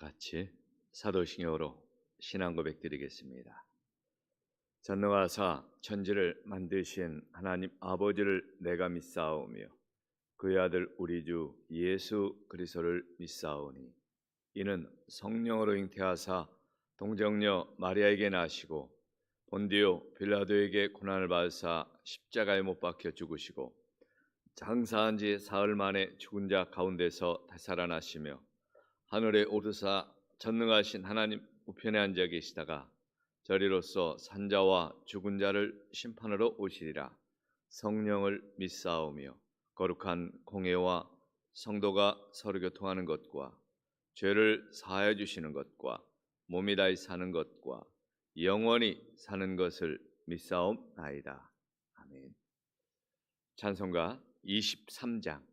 같이 사도신경으로 신앙 고백 드리겠습니다. 전능하사 천지를 만드신 하나님 아버지를 내가 믿사오며 그의 아들 우리 주 예수 그리스도를 믿사오니 이는 성령으로 잉태하사 동정녀 마리아에게 나시고 본디오 빌라도에게 고난을 받으사 십자가에 못 박혀 죽으시고 장사한 지 사흘 만에 죽은 자 가운데서 되살아나시며 하늘에 오르사 전능하신 하나님 우편에 앉아 계시다가 저리로서 산자와 죽은 자를 심판하러 오시리라. 성령을 믿사오며 거룩한 공회와 성도가 서로 교통하는 것과 죄를 사하여 주시는 것과 몸이 다히 사는 것과 영원히 사는 것을 믿사옵나이다. 아멘. 찬송가 23장.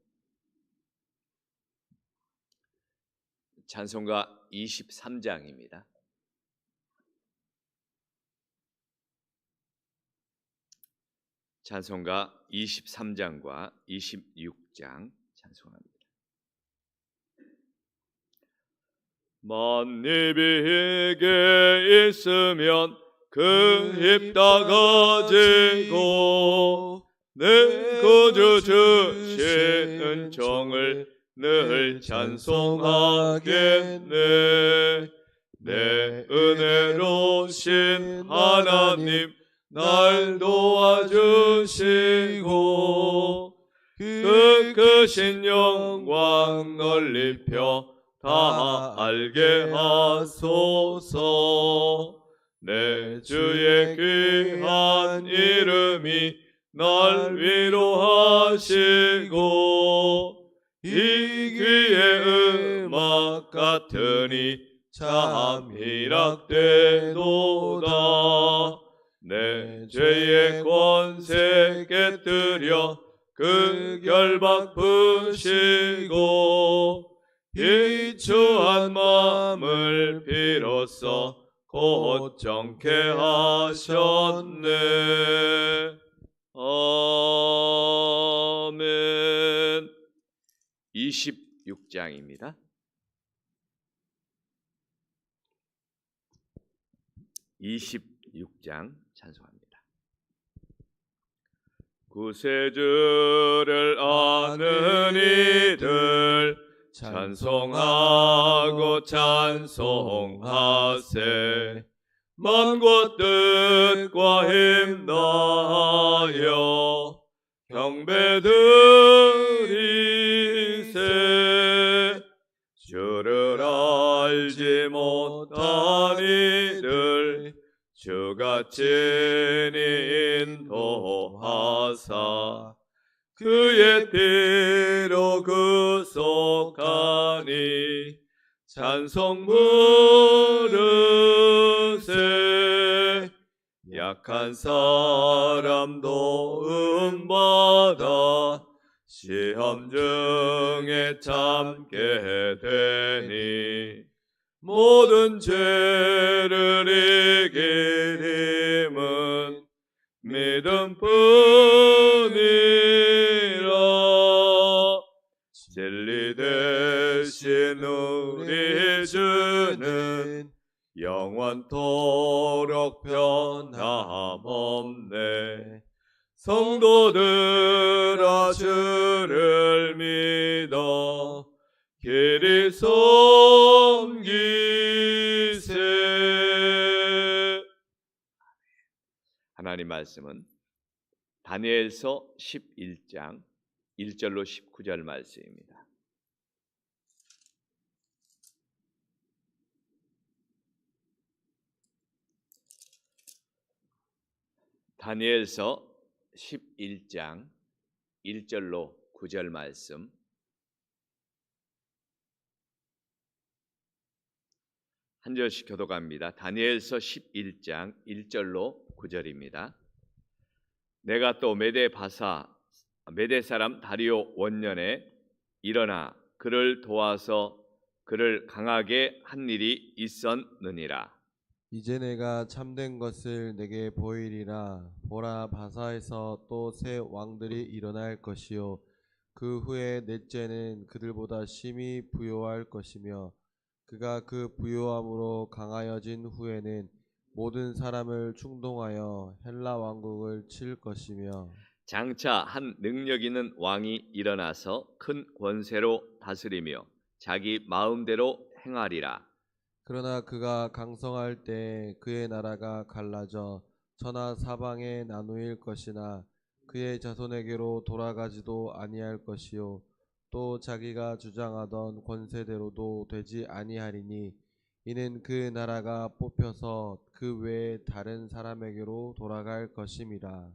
찬송가 23장입니다. 찬송가 23장과 26장 찬송합니다. 만입에게 있으면 그 입 다 가지고 내 구주 주시는 종을 늘 찬송하겠네. 내 은혜로우신 하나님 날 도와주시고 그 크신 영광 널리 펴 다 알게 하소서. 내 주의 귀한 이름이 날 위로하시고 이 귀의 음악 같으니 참 희락되도다. 내 죄의 권세 깨뜨려 그 결박 푸시고 비추한 마음을 비로소 곧 정케 하셨네. 아멘. 26장입니다. 찬송합니다. 구세주를 아는 이들 찬송하고 찬송하세. 만국 뜻과 힘 다하여 경배드리세. 주를 알지 못한 이들 주가 친히 인도하사 그의 피로 구속하니 찬송 부르세. 약한 사람도 은받아 시험 중에 참게 되니 모든 죄를 이길 힘은 믿음뿐이라. 진리 되신 우리 주는 영원토록 변함없네. 성도들아 주를 믿어 길이 섬기세. 하나님 말씀은 다니엘서 11장 1절로 19절 말씀입니다. 다니엘서 11장 1절로 9절 말씀. 한 절씩 교독합니다. 다니엘서 11장 1절로 9절입니다. 내가 또 메대 사람 다리오 원년에 일어나 그를 도와서 그를 강하게 한 일이 있었느니라. 이제 내가 참된 것을 내게 보이리라. 보라, 바사에서 또 새 왕들이 일어날 것이요 그 후에 넷째는 그들보다 심히 부요할 것이며 그가 그 부요함으로 강하여진 후에는 모든 사람을 충동하여 헬라 왕국을 칠 것이며 장차 한 능력 있는 왕이 일어나서 큰 권세로 다스리며 자기 마음대로 행하리라. 그러나 그가 강성할 때 그의 나라가 갈라져 천하 사방에 나누일 것이나 그의 자손에게로 돌아가지도 아니할 것이요 또 자기가 주장하던 권세대로도 되지 아니하리니 이는 그 나라가 뽑혀서 그 외에 다른 사람에게로 돌아갈 것임이라.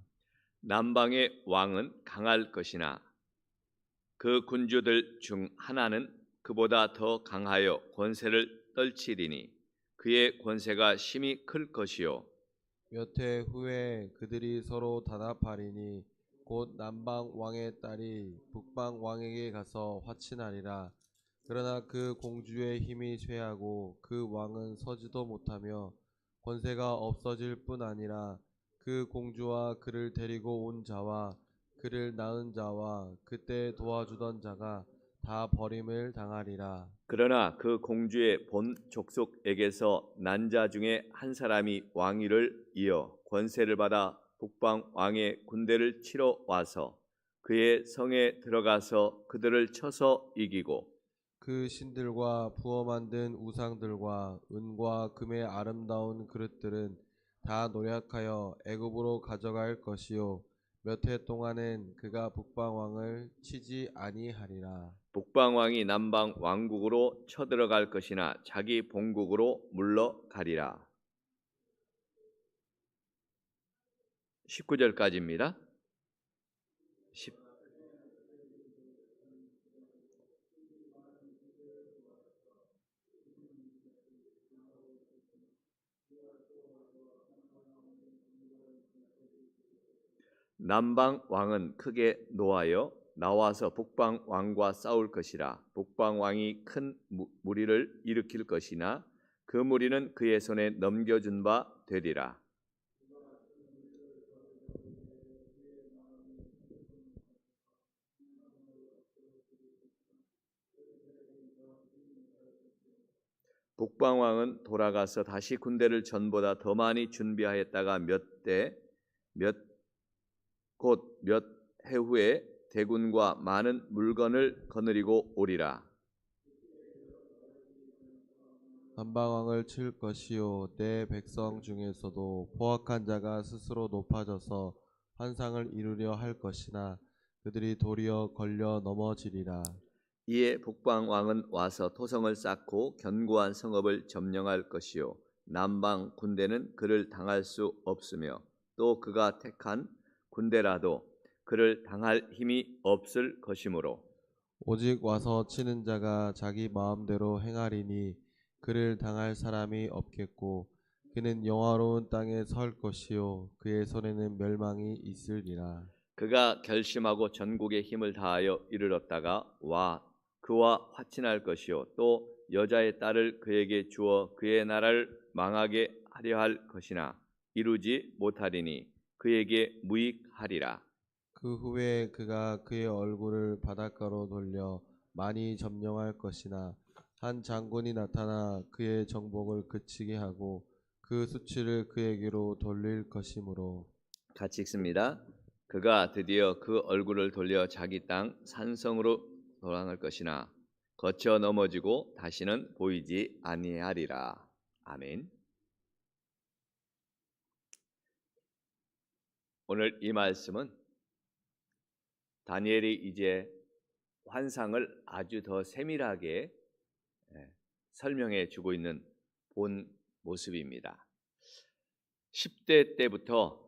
남방의 왕은 강할 것이나 그 군주들 중 하나는 그보다 더 강하여 권세를 떨치리니 그의 권세가 심히 클 것이요 몇 해 후에 그들이 서로 단합하리니 곧 남방 왕의 딸이 북방 왕에게 가서 화친하리라. 그러나 그 공주의 힘이 쇠하고 그 왕은 서지도 못하며 권세가 없어질 뿐 아니라 그 공주와 그를 데리고 온 자와 그를 낳은 자와 그때 도와주던 자가 다 버림을 당하리라. 그러나 그 공주의 본 족속에게서 난 자 중에 한 사람이 왕위를 이어 권세를 받아 북방 왕의 군대를 치러 와서 그의 성에 들어가서 그들을 쳐서 이기고 그 신들과 부어 만든 우상들과 은과 금의 아름다운 그릇들은 다 노력하여 애굽으로 가져갈 것이요 몇 해 동안은 그가 북방 왕을 치지 아니하리라. 북방 왕이 남방 왕국으로 쳐들어갈 것이나 자기 본국으로 물러가리라. 19절까지입니다. 남방 왕은 크게 노하여 나와서 북방 왕과 싸울 것이라. 북방 왕이 큰 무리를 일으킬 것이나 그 무리는 그의 손에 넘겨준 바 되리라. 북방 왕은 돌아가서 다시 군대를 전보다 더 많이 준비하였다가 몇 해 후에 대군과 많은 물건을 거느리고 오리라. 남방 왕을 칠 것이요 내 백성 중에서도 포악한 자가 스스로 높아져서 환상을 이루려 할 것이나 그들이 도리어 걸려 넘어지리라. 이에 북방 왕은 와서 토성을 쌓고 견고한 성읍을 점령할 것이요 남방 군대는 그를 당할 수 없으며 또 그가 택한 군대라도 그를 당할 힘이 없을 것이므로 오직 와서 치는 자가 자기 마음대로 행하리니 그를 당할 사람이 없겠고 그는 영화로운 땅에 설 것이요 그의 손에는 멸망이 있으리라. 그가 결심하고 전국의 힘을 다하여 이르렀다가 그와 화친할 것이요 또 여자의 딸을 그에게 주어 그의 나라를 망하게 하려 할 것이나 이루지 못하리니 그에게 무익하리라. 그 후에 그가 그의 얼굴을 바닷가로 돌려 많이 점령할 것이나 한 장군이 나타나 그의 정복을 그치게 하고 그 수치를 그에게로 돌릴 것이므로 같이 읽습니다. 그가 드디어 그 얼굴을 돌려 자기 땅 산성으로 돌아갈 것이나 거쳐 넘어지고 다시는 보이지 아니하리라. 아멘. 오늘 이 말씀은 다니엘이 이제 환상을 아주 더 세밀하게 설명해 주고 있는 본 모습입니다. 10대 때부터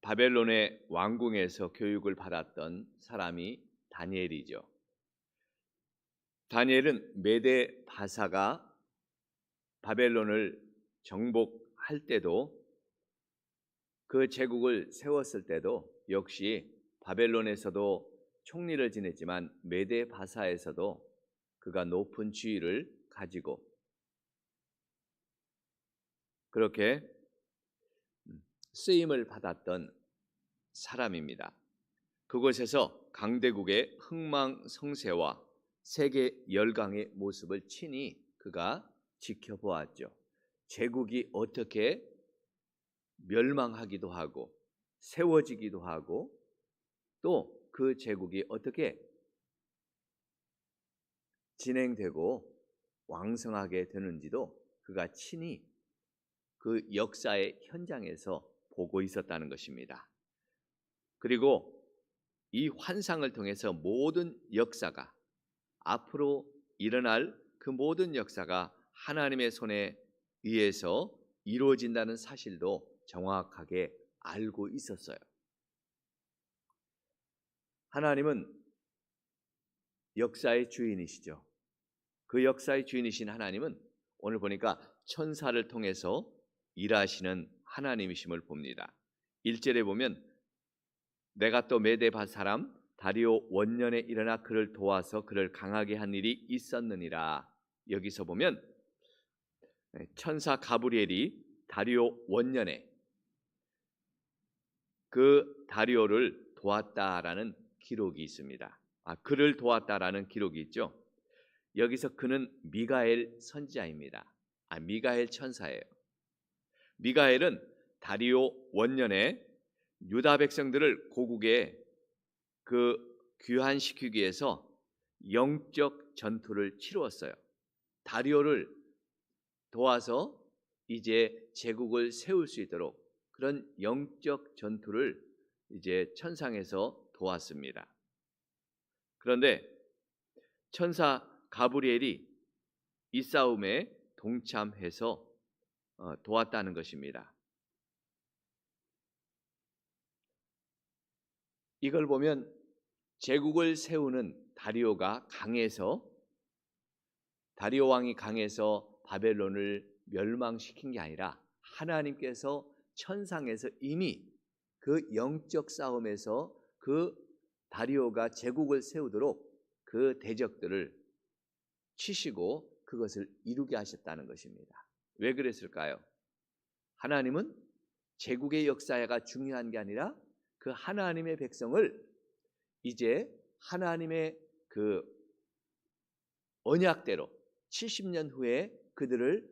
바벨론의 왕궁에서 교육을 받았던 사람이 다니엘이죠. 다니엘은 메데 바사가 바벨론을 정복할 때도 그 제국을 세웠을 때도 역시 바벨론에서도 총리를 지냈지만 메데 바사에서도 그가 높은 지위를 가지고 그렇게 쓰임을 받았던 사람입니다. 그곳에서 강대국의 흥망성쇠와 세계 열강의 모습을 친히 그가 지켜보았죠. 제국이 어떻게 멸망하기도 하고 세워지기도 하고 또 그 제국이 어떻게 진행되고 왕성하게 되는지도 그가 친히 그 역사의 현장에서 보고 있었다는 것입니다. 그리고 이 환상을 통해서 모든 역사가 앞으로 일어날 그 모든 역사가 하나님의 손에 의해서 이루어진다는 사실도 정확하게 알고 있었어요. 하나님은 역사의 주인이시죠. 그 역사의 주인이신 하나님은 오늘 보니까 천사를 통해서 일하시는 하나님이심을 봅니다. 1절에 보면 내가 또 메대 사람 다리오 원년에 일어나 그를 도와서 그를 강하게 한 일이 있었느니라. 여기서 보면 천사 가브리엘이 다리오 원년에 그 다리오를 도왔다라는 기록이 있습니다. 그를 도왔다라는 기록이 있죠. 여기서 그는 미가엘 선지자입니다. 미가엘 천사예요. 미가엘은 다리오 원년에 유다 백성들을 고국에 귀환시키기 위해서 영적 전투를 치루었어요. 다리오를 도와서 이제 제국을 세울 수 있도록 그런 영적 전투를 이제 천상에서 도왔습니다. 그런데 천사 가브리엘이 이 싸움에 동참해서 도왔다는 것입니다. 이걸 보면 제국을 세우는 다리오 왕이 강해서 바벨론을 멸망시킨 게 아니라 하나님께서 천상에서 이미 그 영적 싸움에서 그 다리오가 제국을 세우도록 그 대적들을 치시고 그것을 이루게 하셨다는 것입니다. 왜 그랬을까요? 하나님은 제국의 역사가 중요한 게 아니라 그 하나님의 백성을 이제 하나님의 그 언약대로 70년 후에 그들을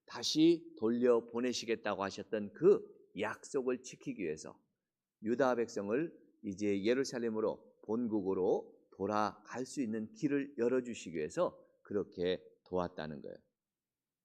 다시 돌려보내시겠다고 하셨던 그 약속을 지키기 위해서 유다 백성을 이제 예루살렘으로 본국으로 돌아갈 수 있는 길을 열어주시기 위해서 그렇게 도왔다는 거예요.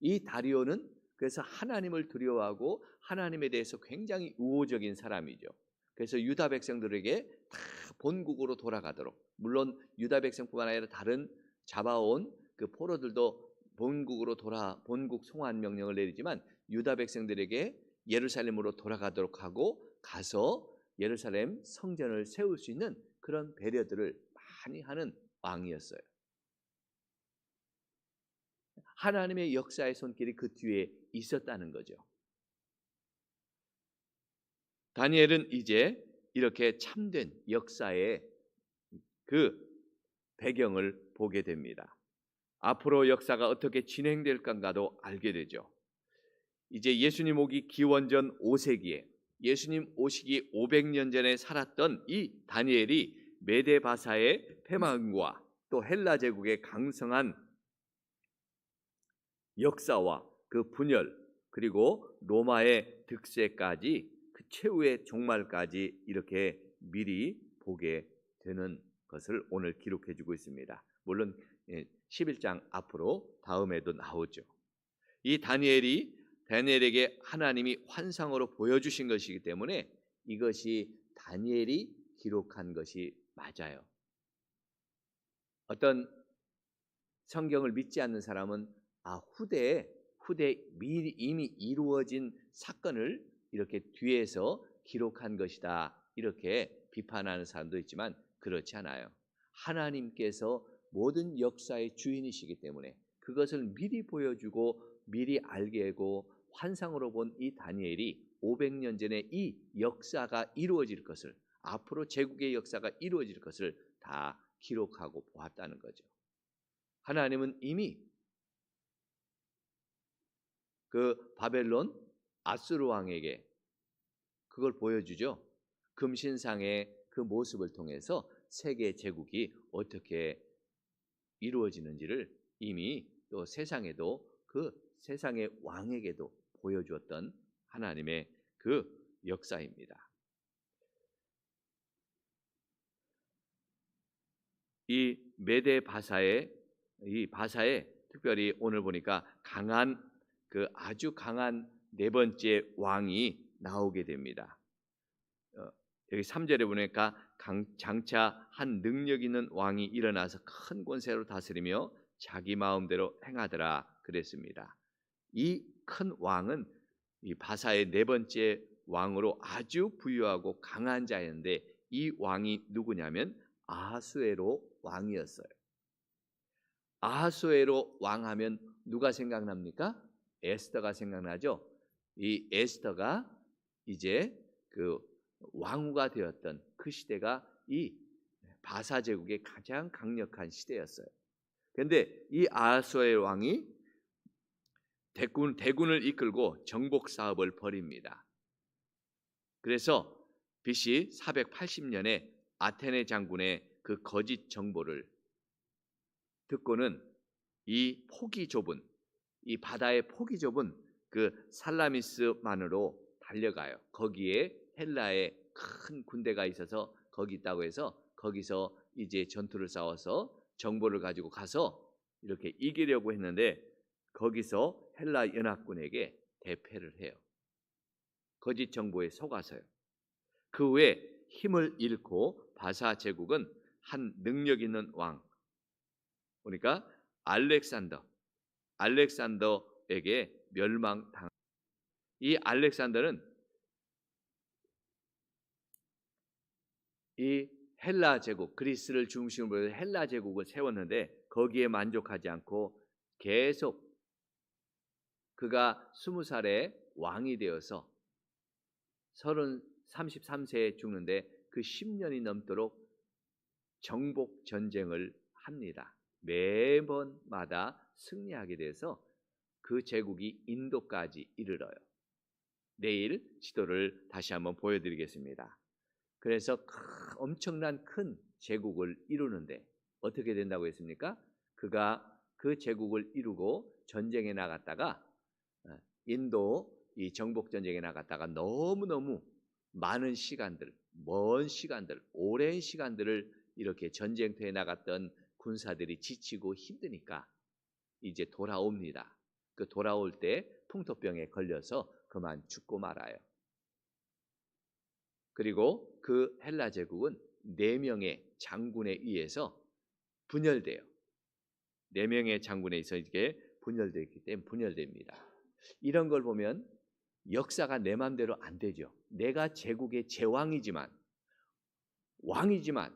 이 다리오는 그래서 하나님을 두려워하고 하나님에 대해서 굉장히 우호적인 사람이죠. 그래서 유다 백성들에게 다 본국으로 돌아가도록, 물론 유다 백성뿐만 아니라 다른 잡아온 그 포로들도 본국 송환 명령을 내리지만 유다 백성들에게 예루살렘으로 돌아가도록 하고 가서 예루살렘 성전을 세울 수 있는 그런 배려들을 많이 하는 왕이었어요. 하나님의 역사의 손길이 그 뒤에 있었다는 거죠. 다니엘은 이제 이렇게 참된 역사의 그 배경을 보게 됩니다. 앞으로 역사가 어떻게 진행될 건가도 알게 되죠. 이제 예수님 오기 기원전 5세기에 예수님 오시기 500년 전에 살았던 이 다니엘이 메데바사의 패망과 또 헬라 제국의 강성한 역사와 그 분열 그리고 로마의 득세까지 그 최후의 종말까지 이렇게 미리 보게 되는 것을 오늘 기록해 주고 있습니다. 물론 11장 앞으로 다음에도 나오죠. 이 다니엘에게 하나님이 환상으로 보여주신 것이기 때문에 이것이 다니엘이 기록한 것이 맞아요. 어떤 성경을 믿지 않는 사람은 후대에 이미 이루어진 사건을 이렇게 뒤에서 기록한 것이다 이렇게 비판하는 사람도 있지만 그렇지 않아요. 하나님께서 모든 역사의 주인이시기 때문에 그것을 미리 보여주고 미리 알게 하고 환상으로 본 이 다니엘이 500년 전에 이 역사가 이루어질 것을 앞으로 제국의 역사가 이루어질 것을 다 기록하고 보았다는 거죠. 하나님은 이미 그 바벨론 아수르 왕에게 그걸 보여주죠. 금신상의 그 모습을 통해서 세계 제국이 어떻게 이루어지는지를 이미 또 세상에도 그 세상의 왕에게도 보여주었던 하나님의 그 역사입니다. 이 메대 바사에 특별히 오늘 보니까 아주 강한 네 번째 왕이 나오게 됩니다. 여기 3절에 보니까 장차 한 능력 있는 왕이 일어나서 큰 권세로 다스리며 자기 마음대로 행하더라 그랬습니다. 이 큰 왕은 이 바사의 네 번째 왕으로 아주 부유하고 강한 자였는데 이 왕이 누구냐면 아하수에로 왕이었어요. 아하수에로 왕하면 누가 생각납니까? 에스더가 생각나죠. 이 에스더가 이제 그 왕후가 되었던 그 시대가 이 바사 제국의 가장 강력한 시대였어요. 그런데 이 아하수에로 왕이 대군을 이끌고 정복 사업을 벌입니다. 그래서 BC 480년에 아테네 장군의 그 거짓 정보를 듣고는 이 바다의 폭이 좁은 그 살라미스만으로 달려가요. 거기에 헬라의 큰 군대가 있어서 거기 있다고 해서 거기서 이제 전투를 싸워서 정보를 가지고 가서 이렇게 이기려고 했는데 거기서 헬라 연합군에게 대패를 해요. 거짓 정보에 속아서요. 그 후에 힘을 잃고 바사 제국은 한 능력 있는 왕, 그러니까 알렉산더에게 멸망당. 이 알렉산더는 이 헬라 제국, 그리스를 중심으로 해서 헬라 제국을 세웠는데 거기에 만족하지 않고 계속 그가 20살에 왕이 되어서 33세에 죽는데 그 10년이 넘도록 정복 전쟁을 합니다. 매번마다 승리하게 돼서 그 제국이 인도까지 이르러요. 내일 지도를 다시 한번 보여드리겠습니다. 그래서 엄청난 큰 제국을 이루는데 어떻게 된다고 했습니까? 그가 그 제국을 이루고 전쟁에 나갔다가 인도 이 정복 전쟁에 나갔다가 너무너무 많은 시간들, 먼 시간들, 오랜 시간들을 이렇게 전쟁터에 나갔던 군사들이 지치고 힘드니까 이제 돌아옵니다. 그 돌아올 때 풍토병에 걸려서 그만 죽고 말아요. 그리고 그 헬라 제국은 4명의 장군에 의해서 분열돼요. 4명의 장군에 의해서 이게 분열되기 때문에 분열됩니다. 이런 걸 보면 역사가 내 마음대로 안 되죠. 내가 제국의 제왕이지만 왕이지만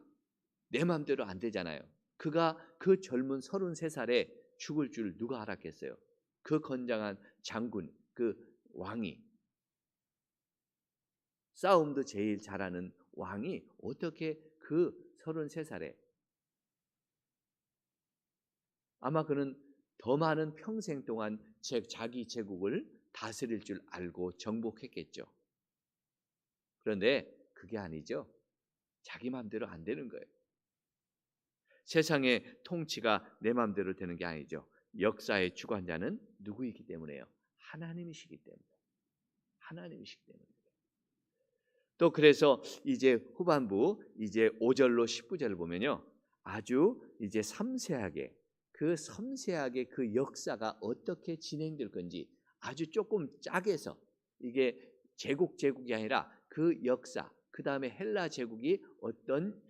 내 마음대로 안 되잖아요. 그가 그 젊은 33살에 죽을 줄 누가 알았겠어요? 그 건장한 장군, 그 왕이, 싸움도 제일 잘하는 왕이 어떻게 그 33살에, 아마 그는 더 많은 평생 동안 자기 제국을 다스릴 줄 알고 정복했겠죠. 그런데 그게 아니죠. 자기 마음대로 안 되는 거예요. 세상의 통치가 내 마음대로 되는 게 아니죠. 역사의 주관자는 누구이기 때문에요? 하나님이시기 때문에. 하나님이시기 때문에. 또 그래서 이제 후반부 이제 5절로 19절을 보면요. 아주 이제 섬세하게 그 역사가 어떻게 진행될 건지 아주 조금 짜게서 이게 제국이 아니라 그 역사, 그 다음에 헬라 제국이 어떤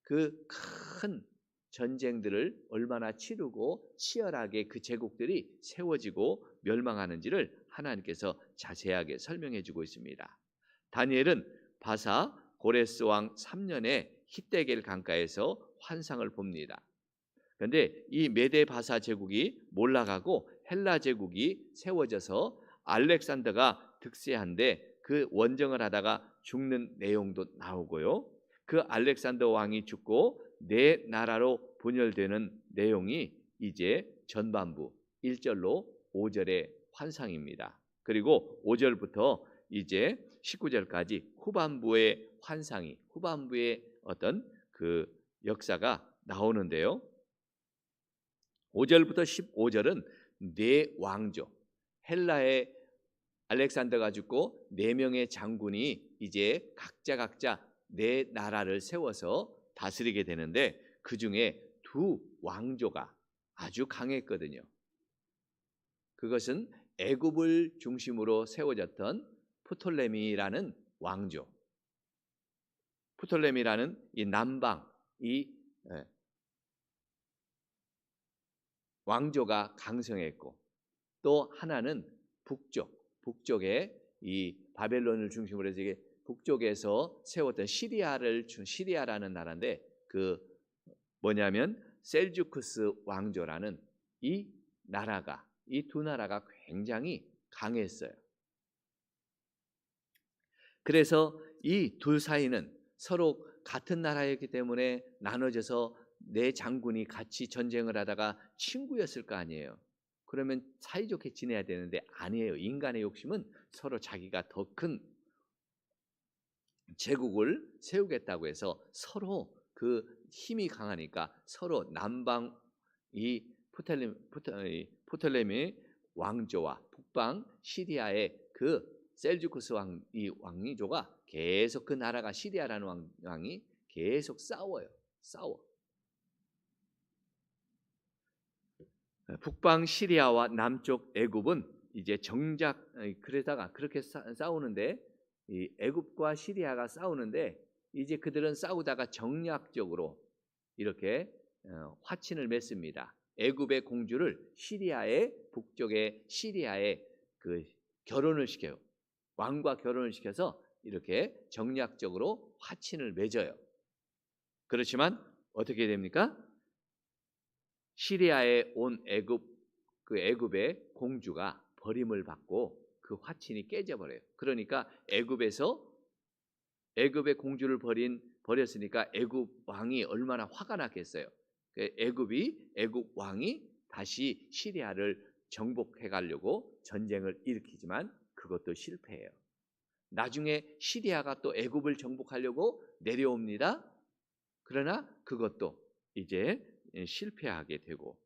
그 큰 전쟁들을 얼마나 치르고 치열하게 그 제국들이 세워지고 멸망하는지를 하나님께서 자세하게 설명해 주고 있습니다. 다니엘은 바사 고레스 왕 3년에 히데겔 강가에서 환상을 봅니다. 그런데 이 메데 바사 제국이 몰락하고 헬라 제국이 세워져서 알렉산더가 득세한데 그 원정을 하다가 죽는 내용도 나오고요. 그 알렉산더 왕이 죽고 네 나라로 분열되는 내용이 이제 전반부 1절로 5절의 환상입니다. 그리고 5절부터 이제 19절까지 후반부의 환상이, 후반부의 어떤 그 역사가 나오는데요. 5절부터 15절은 네 왕조, 헬라의 알렉산더가 죽고 4명의 장군이 이제 각자 네 나라를 세워서 다스리게 되는데 그 중에 2 왕조가 아주 강했거든요. 그것은 애굽을 중심으로 세워졌던 프톨레미라는 왕조, 프톨레미라는 이 남방 이 왕조가 강성했고, 또 하나는 북쪽에 이 바벨론을 중심으로 해서 이게 북쪽에서 세웠던 시리아라는 나라인데, 그 뭐냐면 셀주크스 왕조라는 이 나라가, 이 2 나라가 굉장히 강했어요. 그래서 이 둘 사이는 서로 같은 나라였기 때문에 나눠져서 네 장군이 같이 전쟁을 하다가 친구였을 거 아니에요. 그러면 사이좋게 지내야 되는데 아니에요. 인간의 욕심은 서로 자기가 더 큰 제국을 세우겠다고 해서 서로 그 힘이 강하니까 서로 남방 이 프톨레미 왕조와 북방 시리아의 그 셀주크스 왕조가 계속, 그 나라가 시리아라는 왕이 계속 싸워. 북방 시리아와 남쪽 애굽은 이제 정작 그러다가 그렇게 싸우는데, 이 애굽과 시리아가 싸우는데 이제 그들은 싸우다가 정략적으로 이렇게 화친을 맺습니다. 애굽의 공주를 시리아의 북쪽의 시리아에 그 결혼을 시켜요. 왕과 결혼을 시켜서 이렇게 정략적으로 화친을 맺어요. 그렇지만 어떻게 됩니까? 시리아에 온 애굽의 공주가 버림을 받고 그 화친이 깨져버려요. 그러니까 애굽의 공주를 버렸으니까 애굽 왕이 얼마나 화가 났겠어요. 애굽 왕이 다시 시리아를 정복해 가려고 전쟁을 일으키지만 그것도 실패해요. 나중에 시리아가 또 애굽을 정복하려고 내려옵니다. 그러나 그것도 이제 실패하게 되고,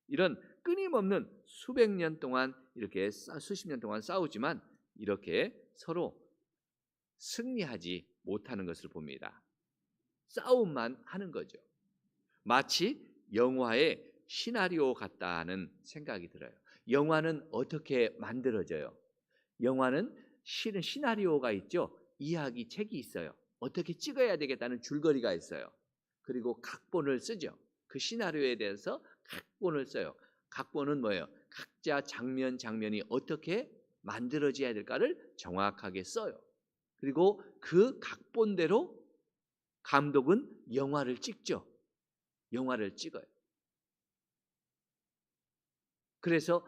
이런 끊임없는 수십 년 동안 싸우지만 이렇게 서로 승리하지 못하는 것을 봅니다. 싸움만 하는 거죠. 마치 영화의 시나리오 같다는 생각이 들어요. 영화는 어떻게 만들어져요? 영화는 실은 시나리오가 있죠. 이야기 책이 있어요. 어떻게 찍어야 되겠다는 줄거리가 있어요. 그리고 각본을 쓰죠. 그 시나리오에 대해서 각본을 써요. 각본은 뭐예요? 각자 장면이 어떻게 만들어져야 될까를 정확하게 써요. 그리고 그 각본대로 감독은 영화를 찍죠. 영화를 찍어요. 그래서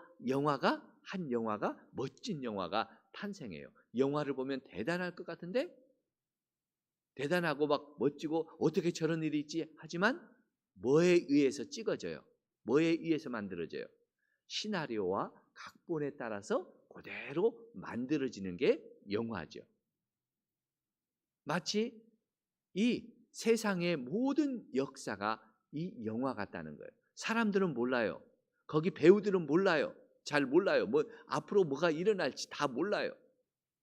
한 영화가 멋진 영화가 탄생해요. 영화를 보면 대단할 것 같은데, 대단하고 막 멋지고 어떻게 저런 일이 있지 하지만 뭐에 의해서 찍어져요? 뭐에 의해서 만들어져요? 시나리오와 각본에 따라서 그대로 만들어지는 게 영화죠. 마치 이 세상의 모든 역사가 이 영화 같다는 거예요. 사람들은 몰라요. 거기 배우들은 몰라요. 잘 몰라요. 앞으로 뭐가 일어날지 다 몰라요.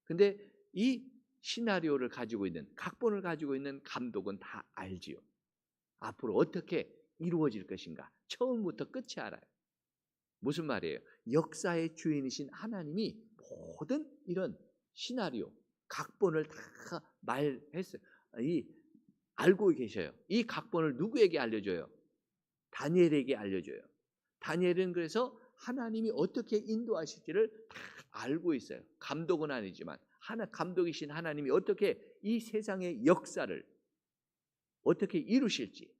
근데 이 시나리오를 가지고 있는, 각본을 가지고 있는 감독은 다 알지요. 앞으로 어떻게 이루어질 것인가 처음부터 끝이 알아요. 무슨 말이에요? 역사의 주인이신 하나님이 모든 이런 시나리오, 각본을 다 말했어요. 알고 계셔요. 이 각본을 누구에게 알려줘요? 다니엘에게 알려줘요. 다니엘은 그래서 하나님이 어떻게 인도하실지를 다 알고 있어요. 감독은 아니지만 감독이신 하나님이 어떻게 이 세상의 역사를 어떻게 이루실지,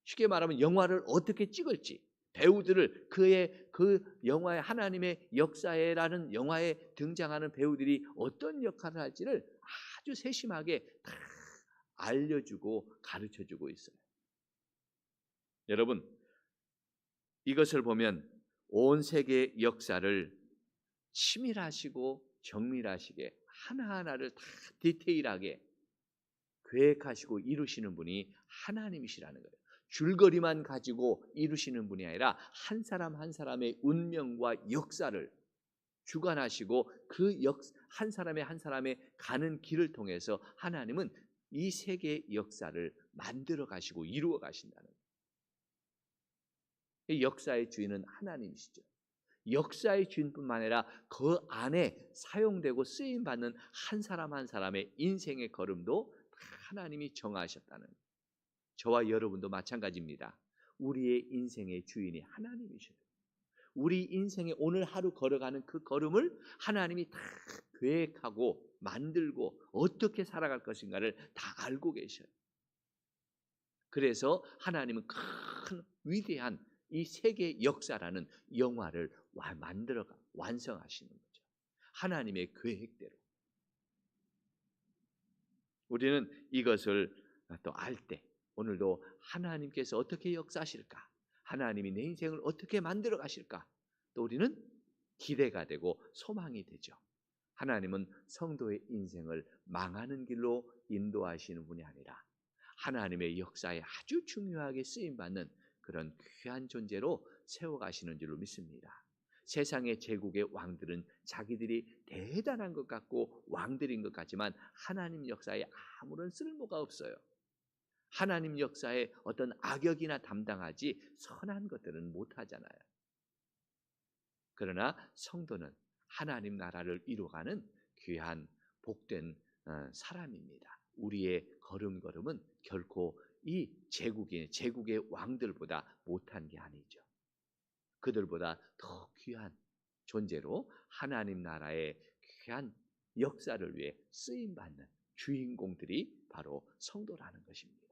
쉽게 말하면 영화를 어떻게 찍을지, 배우들을 그 영화의 하나님의 역사에라는 영화에 등장하는 배우들이 어떤 역할을 할지를 아주 세심하게 다 알려주고 가르쳐주고 있어요. 여러분, 이것을 보면 온 세계의 역사를 치밀하시고 정밀하시게 하나하나를 다 디테일하게 계획하시고 이루시는 분이 하나님이시라는 거예요. 줄거리만 가지고 이루시는 분이 아니라 한 사람 한 사람의 운명과 역사를 주관하시고 그 한 사람의 한 사람의 가는 길을 통해서 하나님은 이 세계의 역사를 만들어 가시고 이루어 가신다는 거예요. 이 역사의 주인은 하나님이시죠. 역사의 주인뿐만 아니라 그 안에 사용되고 쓰임 받는 한 사람 한 사람의 인생의 걸음도 하나님이 정하셨다는 거예요. 저와 여러분도 마찬가지입니다. 우리의 인생의 주인이 하나님이셔요. 우리 인생의 오늘 하루 걸어가는 그 걸음을 하나님이 다 계획하고 만들고 어떻게 살아갈 것인가를 다 알고 계셔요. 그래서 하나님은 큰 위대한 이 세계 역사라는 영화를 만들어 완성하시는 거죠. 하나님의 계획대로. 우리는 이것을 또 알 때 오늘도 하나님께서 어떻게 역사하실까? 하나님이 내 인생을 어떻게 만들어 가실까? 또 우리는 기대가 되고 소망이 되죠. 하나님은 성도의 인생을 망하는 길로 인도하시는 분이 아니라 하나님의 역사에 아주 중요하게 쓰임받는 그런 귀한 존재로 세워가시는 줄로 믿습니다. 세상의 제국의 왕들은 자기들이 대단한 것 같고 왕들인 것 같지만 하나님 역사에 아무런 쓸모가 없어요. 하나님 역사에 어떤 악역이나 담당하지 선한 것들은 못하잖아요. 그러나 성도는 하나님 나라를 이루어가는 귀한 복된 사람입니다. 우리의 걸음걸음은 결코 이 제국의 왕들보다 못한 게 아니죠. 그들보다 더 귀한 존재로 하나님 나라의 귀한 역사를 위해 쓰임받는 주인공들이 바로 성도라는 것입니다.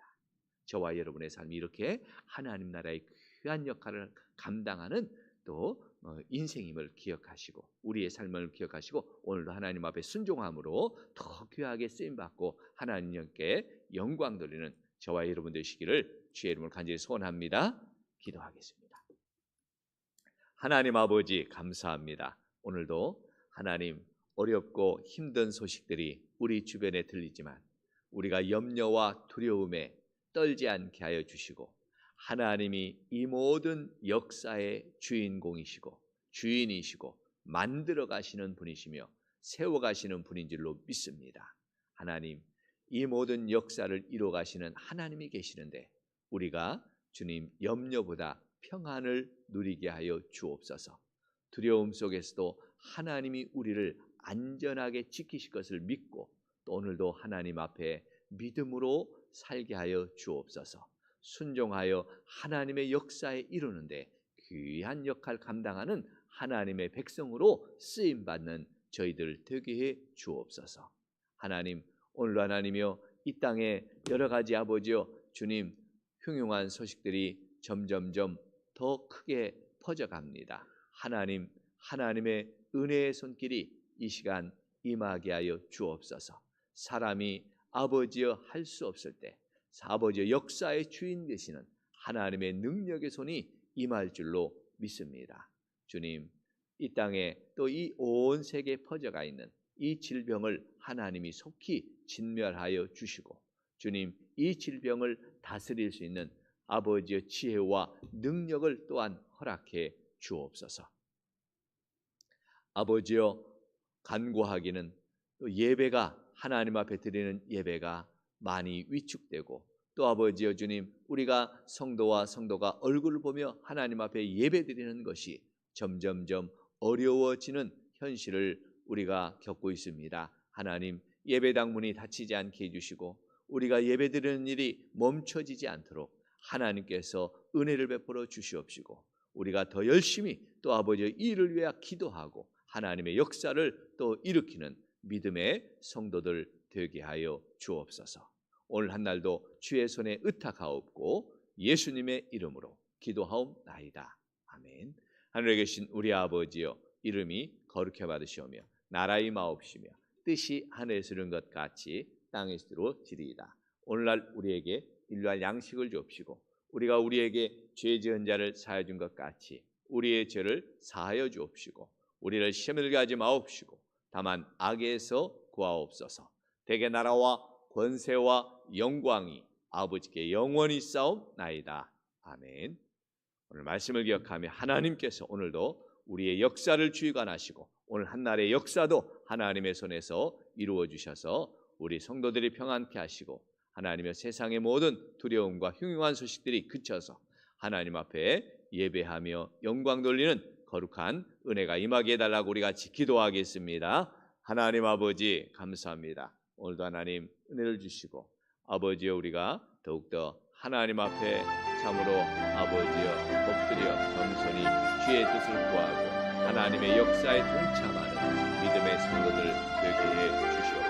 저와 여러분의 삶이 이렇게 하나님 나라의 귀한 역할을 감당하는 또 인생임을 기억하시고 우리의 삶을 기억하시고 오늘도 하나님 앞에 순종함으로 더 귀하게 쓰임받고 하나님께 영광 돌리는 저와 여러분 되시기를 주의 이름으로 간절히 소원합니다. 기도하겠습니다. 하나님 아버지 감사합니다. 오늘도 하나님 어렵고 힘든 소식들이 우리 주변에 들리지만 우리가 염려와 두려움에 떨지 않게 하여 주시고 하나님이 이 모든 역사의 주인공이시고 주인이시고 만들어 가시는 분이시며 세워 가시는 분인 줄로 믿습니다. 하나님 이 모든 역사를 이루어 가시는 하나님이 계시는데 우리가 주님 염려보다 평안을 누리게 하여 주옵소서. 두려움 속에서도 하나님이 우리를 안전하게 지키실 것을 믿고 또 오늘도 하나님 앞에 믿음으로 살게 하여 주옵소서. 순종하여 하나님의 역사에 이루는데 귀한 역할 감당하는 하나님의 백성으로 쓰임받는 저희들 되게 해 주옵소서. 하나님 오늘도 하나님이여 이 땅에 여러 가지 아버지여 주님 흉흉한 소식들이 점점점 더 크게 퍼져갑니다. 하나님 하나님의 은혜의 손길이 이 시간 임하게 하여 주옵소서. 사람이 아버지여 할 수 없을 때 아버지의 역사의 주인 되시는 하나님의 능력의 손이 임할 줄로 믿습니다. 주님 이 땅에 또 이 온 세계에 퍼져가 있는 이 질병을 하나님이 속히 진멸하여 주시고 주님 이 질병을 다스릴 수 있는 아버지의 지혜와 능력을 또한 허락해 주옵소서. 아버지여 간구하기는 또 예배가 하나님 앞에 드리는 예배가 많이 위축되고 또 아버지여 주님 우리가 성도와 성도가 얼굴을 보며 하나님 앞에 예배드리는 것이 점점점 어려워지는 현실을 우리가 겪고 있습니다. 하나님 예배당 문이 닫히지 않게 해주시고 우리가 예배드리는 일이 멈춰지지 않도록 하나님께서 은혜를 베풀어 주시옵시고 우리가 더 열심히 또 아버지의 일을 위해 기도하고 하나님의 역사를 또 일으키는 믿음의 성도들 되게 하여 주옵소서. 오늘 한 날도 주의 손에 의탁하옵고 예수님의 이름으로 기도하옵나이다. 아멘. 하늘에 계신 우리 아버지여 이름이 거룩해 받으시오며 나라의 마옵시며 뜻이 하늘에서 이룬 것 같이 땅에서 이루어지리이다. 오늘날 우리에게 일용할 양식을 주옵시고 우리가 우리에게 죄 지은 자를 사하여 준 것 같이 우리의 죄를 사하여 주옵시고 우리를 시험에 들게 하지 마옵시고 다만 악에서 구하옵소서. 대개 나라와 권세와 영광이 아버지께 영원히 싸움나이다. 아멘. 오늘 말씀을 기억하며 하나님께서 오늘도 우리의 역사를 주관하시고 오늘 한날의 역사도 하나님의 손에서 이루어 주셔서 우리 성도들이 평안케 하시고 하나님의 세상의 모든 두려움과 흉흉한 소식들이 그쳐서 하나님 앞에 예배하며 영광 돌리는 거룩한 은혜가 임하게 해달라고 우리 같이 기도하겠습니다. 하나님 아버지 감사합니다. 오늘도 하나님 은혜를 주시고 아버지여 우리가 더욱더 하나님 앞에 참으로 아버지여 엎드려 겸손히 주의 뜻을 구하고 하나님의 역사에 동참하는 믿음의 성도들 되게 해 주시옵소서.